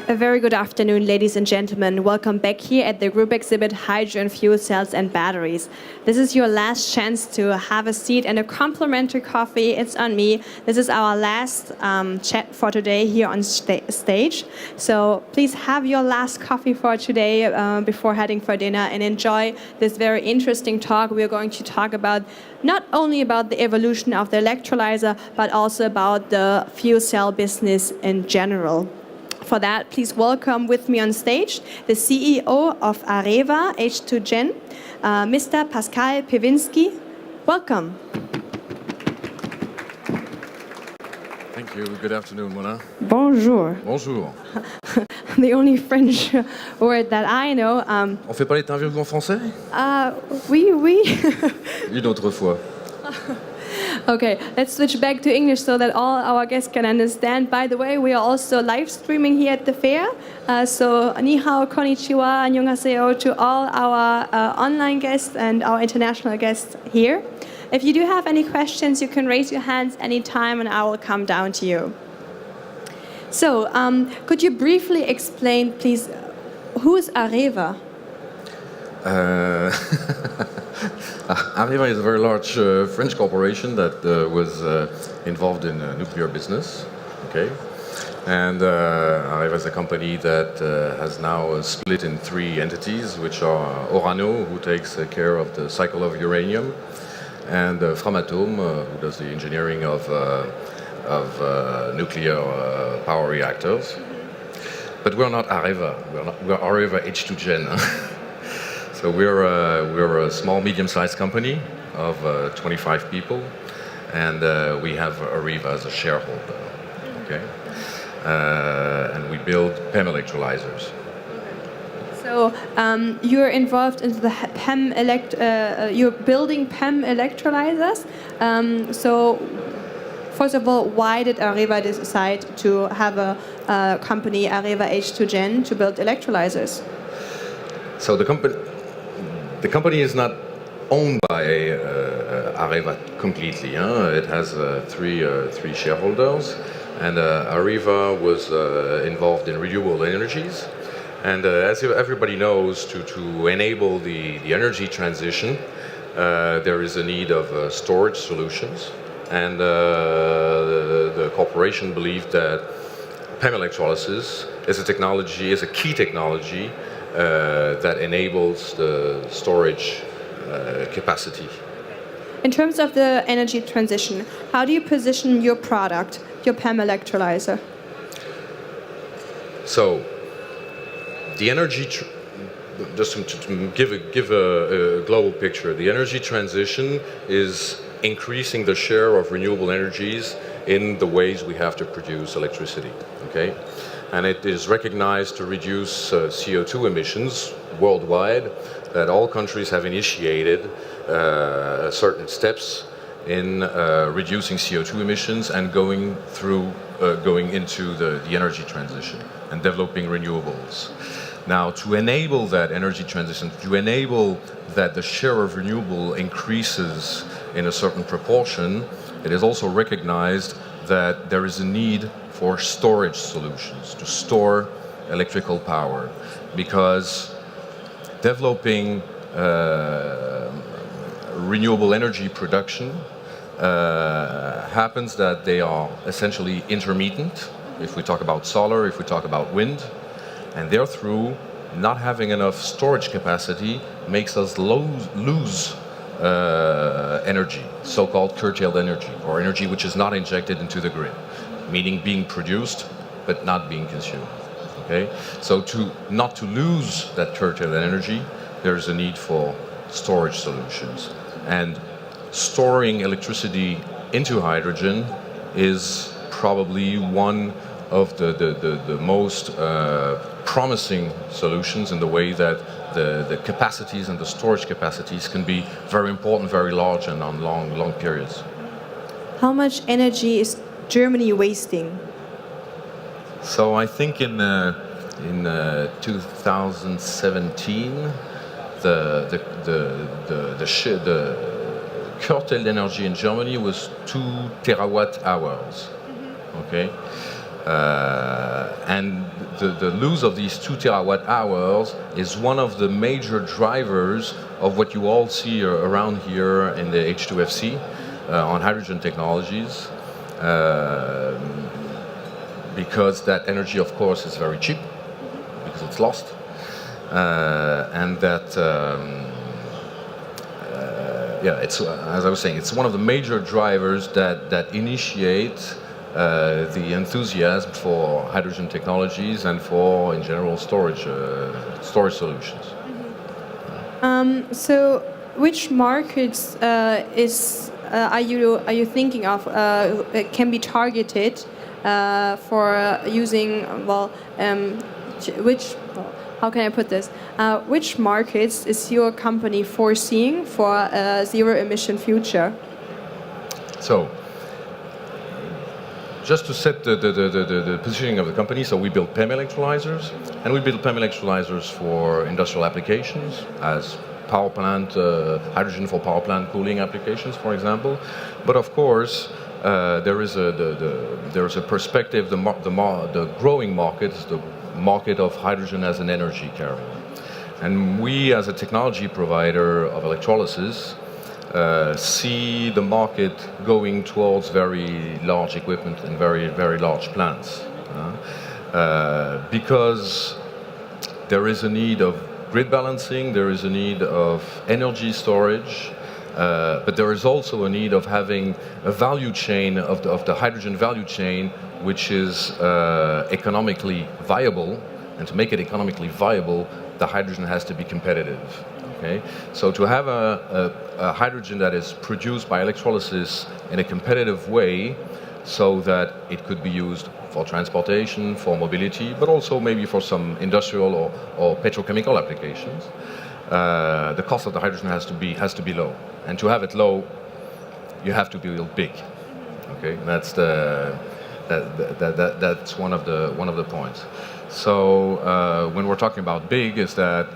A very good afternoon, ladies and gentlemen. Welcome back here at the group exhibit Hydrogen Fuel Cells and Batteries. This is your last chance to have a seat and a complimentary coffee. It's on me. This is our last chat for today here on stage. So please have your last coffee for today before heading for dinner and enjoy this very interesting talk. We're going to talk about not only about the evolution of the electrolyzer, but also about the fuel cell business in general. For that, please welcome with me on stage the CEO of AREVA H2Gen, Mr. Pascal Pewinski. Welcome. Thank you. Good afternoon, Mona. Bonjour. Bonjour. The only French word that I know. On fait pas l'interview en français? Oui, oui. Une autre fois. Okay, let's switch back to English so that all our guests can understand. By the way, we are also live streaming here at the fair. So, ni hao, konnichiwa, annyeonghaseyo to all our online guests and our international guests here. If you do have any questions, you can raise your hands anytime and I will come down to you. So, could you briefly explain, please, who is AREVA? AREVA is a very large French corporation that was involved in nuclear business. Okay, and AREVA is a company that has now split in three entities, which are Orano, who takes care of the cycle of uranium, and Framatome, who does the engineering of nuclear power reactors. But we're not AREVA. We're AREVA H2Gen. So we're a small, medium-sized company of 25 people, and we have AREVA as a shareholder. Okay, and we build PEM electrolyzers. So you're involved in the PEM you're building PEM electrolyzers. So first of all, why did AREVA decide to have a company, AREVA H2Gen, to build electrolyzers? So the company is not owned by AREVA completely. It has three shareholders, and AREVA was involved in renewable energies. And as everybody knows, to enable the energy transition, there is a need of storage solutions. And the corporation believed that PEM electrolysis is a key technology that enables the storage capacity. In terms of the energy transition, how do you position your product, your PEM electrolyzer? So, the energy, just to give a global picture, the energy transition is increasing the share of renewable energies in the ways we have to produce electricity. Okay. And it is recognized to reduce CO2 emissions worldwide, that all countries have initiated certain steps in reducing CO2 emissions and going into the energy transition and developing renewables. Now, to enable that energy transition, to enable that the share of renewable increases in a certain proportion, it is also recognized that there is a need for storage solutions, to store electrical power, because developing renewable energy production happens that they are essentially intermittent, if we talk about solar, if we talk about wind, and therefore not having enough storage capacity makes us lose energy, so-called curtailed energy, or energy which is not injected into the grid, meaning being produced but not being consumed. Okay, so not to lose that curtailed energy, there is a need for storage solutions, and storing electricity into hydrogen is probably one of the most promising solutions, in the way that the capacities and the storage capacities can be very important, very large, and on long periods. How much energy is Germany wasting? So I think in 2017, the curtailed energy in Germany was 2 terawatt hours. Okay, And the loss of these 2 terawatt hours is one of the major drivers of what you all see around here in the H2FC on hydrogen technologies, because that energy, of course, is very cheap because it's lost, and that it's, as I was saying, it's one of the major drivers that initiate the enthusiasm for hydrogen technologies and for, in general, storage solutions. So, which markets are you thinking of can be targeted for using how can I put this? Which markets is your company foreseeing for a zero-emission future? So, just to set the positioning of the company, so we build PEM electrolyzers, and we build PEM electrolyzers for industrial applications, as power plant, hydrogen for power plant cooling applications, for example. But of course, there is a perspective. The growing market is the market of hydrogen as an energy carrier, and we, as a technology provider of electrolysis, see the market going towards very large equipment and very large plants, because there is a need of grid balancing, there is a need of energy storage, but there is also a need of having a value chain of the hydrogen value chain which is economically viable, and to make it economically viable, the hydrogen has to be competitive. Okay? So to have a hydrogen that is produced by electrolysis in a competitive way, so that it could be used for transportation, for mobility, but also maybe for some industrial or petrochemical applications, the cost of the hydrogen has to be low. And to have it low, you have to build big. Okay, that's that's one of the points. So when we're talking about big, is that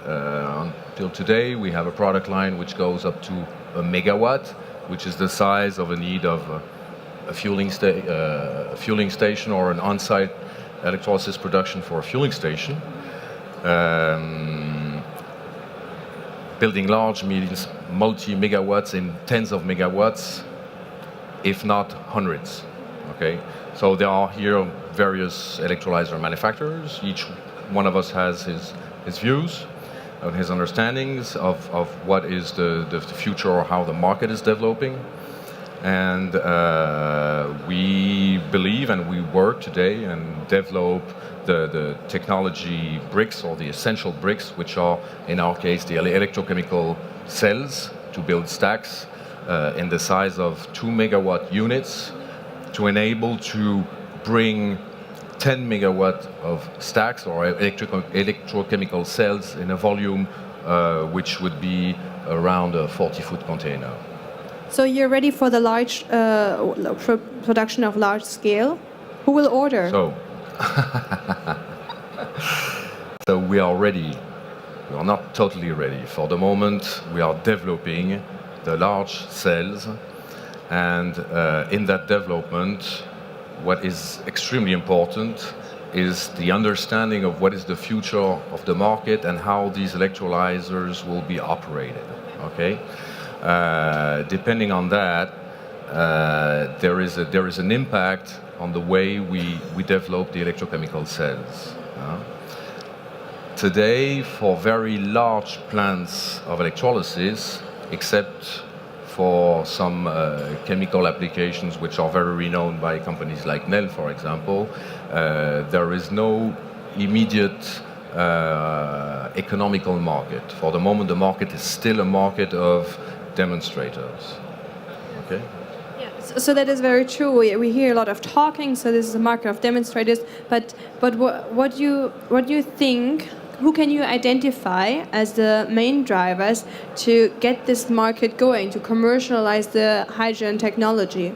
until today we have a product line which goes up to a megawatt, which is the size of a need of a fueling station or an on-site electrolysis production for a fueling station. Building large means multi-megawatts in tens of megawatts, if not hundreds. Okay, so there are here various electrolyzer manufacturers. Each one of us has his views and his understandings of what is the future or how the market is developing. And we believe and we work today and develop the technology bricks, or the essential bricks, which are, in our case, the electrochemical cells to build stacks in the size of 2 megawatt units, to enable to bring 10 megawatt of stacks or electrochemical cells in a volume which would be around a 40-foot container. So you're ready for the large production of large scale? Who will order? So we are ready. We are not totally ready. For the moment, we are developing the large cells, and in that development, what is extremely important is the understanding of what is the future of the market and how these electrolyzers will be operated. Okay. Depending on that, there is an impact on the way we develop the electrochemical cells. Today, for very large plants of electrolysis, except for some chemical applications which are very renowned by companies like Nel, for example, there is no immediate economical market. For the moment, the market is still a market of demonstrators. Okay? Yeah, so that is very true. We hear a lot of talking, so this is a market of demonstrators, but what do you think, who can you identify as the main drivers to get this market going, to commercialize the hydrogen technology?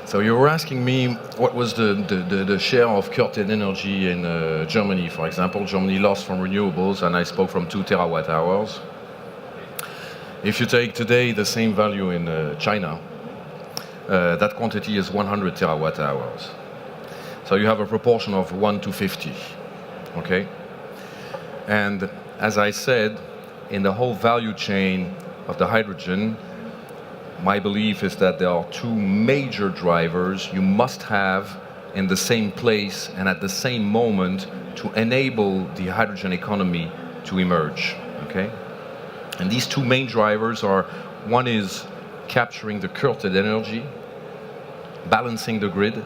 So you were asking me what was the share of curtailed energy in Germany, for example. Germany lost from renewables, and I spoke from 2 terawatt hours. If you take today the same value in China, that quantity is 100 terawatt hours. So you have a proportion of 1 to 50, okay? And as I said, in the whole value chain of the hydrogen, my belief is that there are two major drivers you must have in the same place and at the same moment to enable the hydrogen economy to emerge, okay? And these two main drivers are, one is capturing the curtailed energy, balancing the grid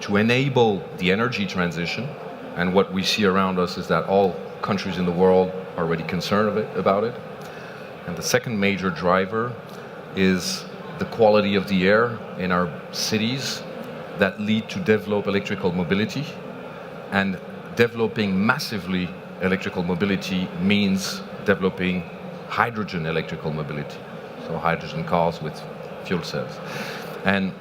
to enable the energy transition. And what we see around us is that all countries in the world are already concerned about it. And the second major driver is the quality of the air in our cities that lead to develop electrical mobility. And developing massively electrical mobility means developing hydrogen electrical mobility. So hydrogen cars with fuel cells. And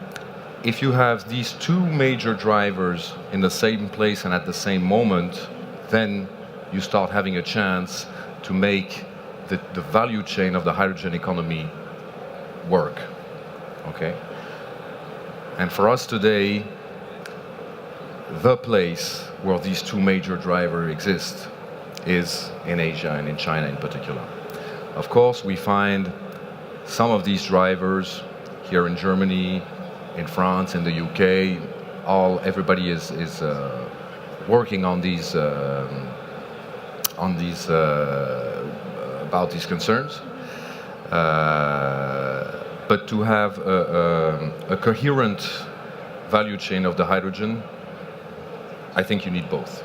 if you have these two major drivers in the same place and at the same moment, then you start having a chance to make the value chain of the hydrogen economy work, okay? And for us today, the place where these two major drivers exist is in Asia and in China in particular. Of course, we find some of these drivers here in Germany, in France, in the UK. Everybody is working on these about these concerns. But to have a coherent value chain of the hydrogen, I think you need both.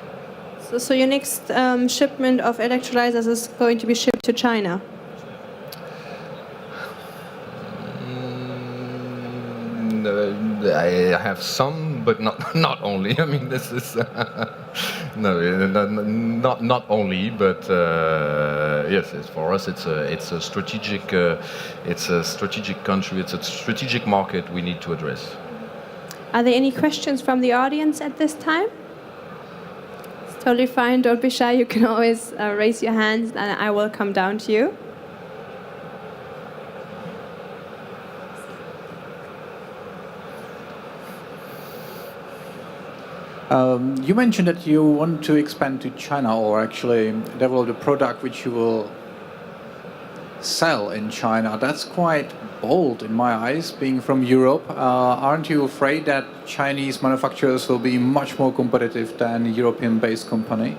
So your next shipment of electrolyzers is going to be shipped to China? I have some, but not only. I mean, this is not only, but yes, for us it's a strategic country. It's a strategic market we need to address. Are there any questions from the audience at this time? It's totally fine. Don't be shy. You can always raise your hands, and I will come down to you. You mentioned that you want to expand to China, or actually develop a product which you will sell in China. That's quite bold in my eyes, being from Europe. Aren't you afraid that Chinese manufacturers will be much more competitive than a European-based company?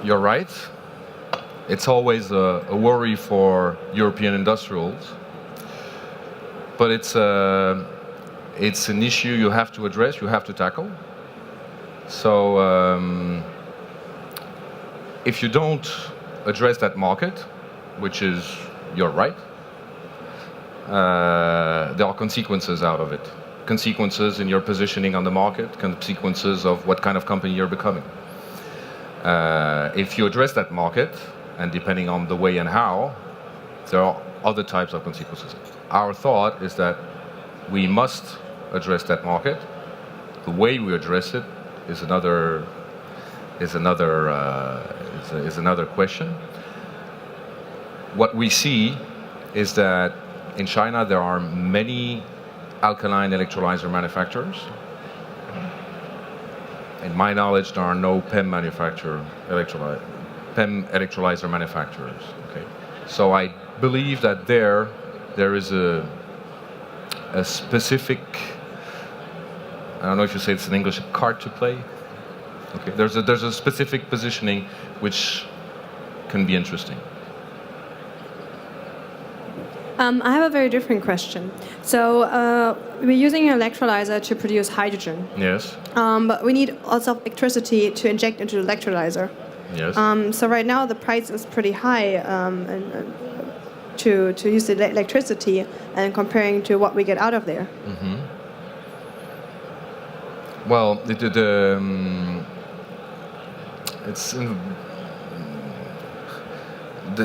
You're right. It's always a worry for European industrials. But it's an issue you have to address, you have to tackle. So if you don't address that market, which is your right, there are consequences out of it. Consequences in your positioning on the market, consequences of what kind of company you're becoming. If you address that market, and depending on the way and how, there are other types of consequences. Our thought is that we must address that market. The way we address it is another question. What we see is that in China there are many alkaline electrolyzer manufacturers. In my knowledge, there are no PEM electrolyzer manufacturers. Okay, so I believe that there is a specific, I don't know if you say it's in English, a card to play. Okay, there's a specific positioning which can be interesting. I have a very different question. So we're using an electrolyzer to produce hydrogen. Yes. But we need also electricity to inject into the electrolyzer. Yes. So right now the price is pretty high to use the electricity, and comparing to what we get out of there. Mm-hmm. Well,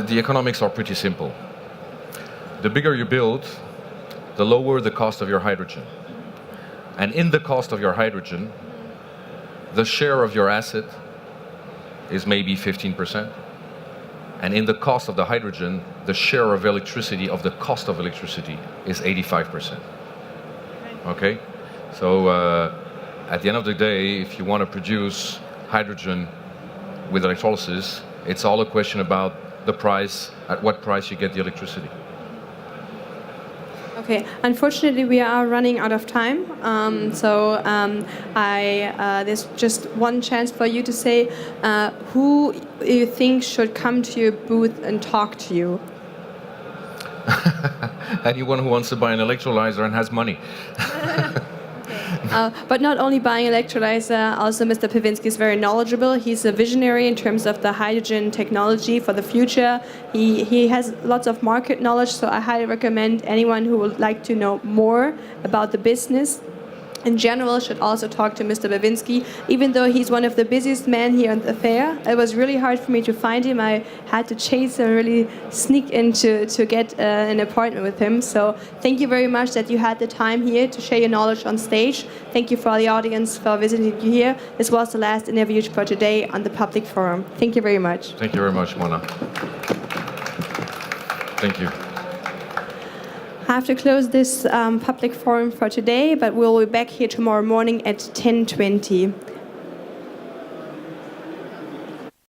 the economics are pretty simple. The bigger you build, the lower the cost of your hydrogen. And in the cost of your hydrogen, the share of your asset is maybe 15%. And in the cost of the hydrogen, the share of electricity of the cost of electricity is 85%. Okay? So at the end of the day, if you want to produce hydrogen with electrolysis, it's all a question about the price, at what price you get the electricity. Okay, unfortunately we are running out of time, there's just one chance for you to say who you think should come to your booth and talk to you. Anyone who wants to buy an electrolyzer and has money. But not only buying electrolyzer, also Mr. Pewinski is very knowledgeable. He's a visionary in terms of the hydrogen technology for the future. He has lots of market knowledge, so I highly recommend anyone who would like to know more about the business in general should also talk to Mr. Pewinski, even though he's one of the busiest men here at the fair. It was really hard for me to find him. I had to chase and really sneak in to get an appointment with him. So thank you very much that you had the time here to share your knowledge on stage. Thank you for the audience for visiting you here. This was the last interview for today on the public forum. Thank you very much. Thank you very much, Mona. Thank you. I have to close this public forum for today, but we'll be back here tomorrow morning at 10:20.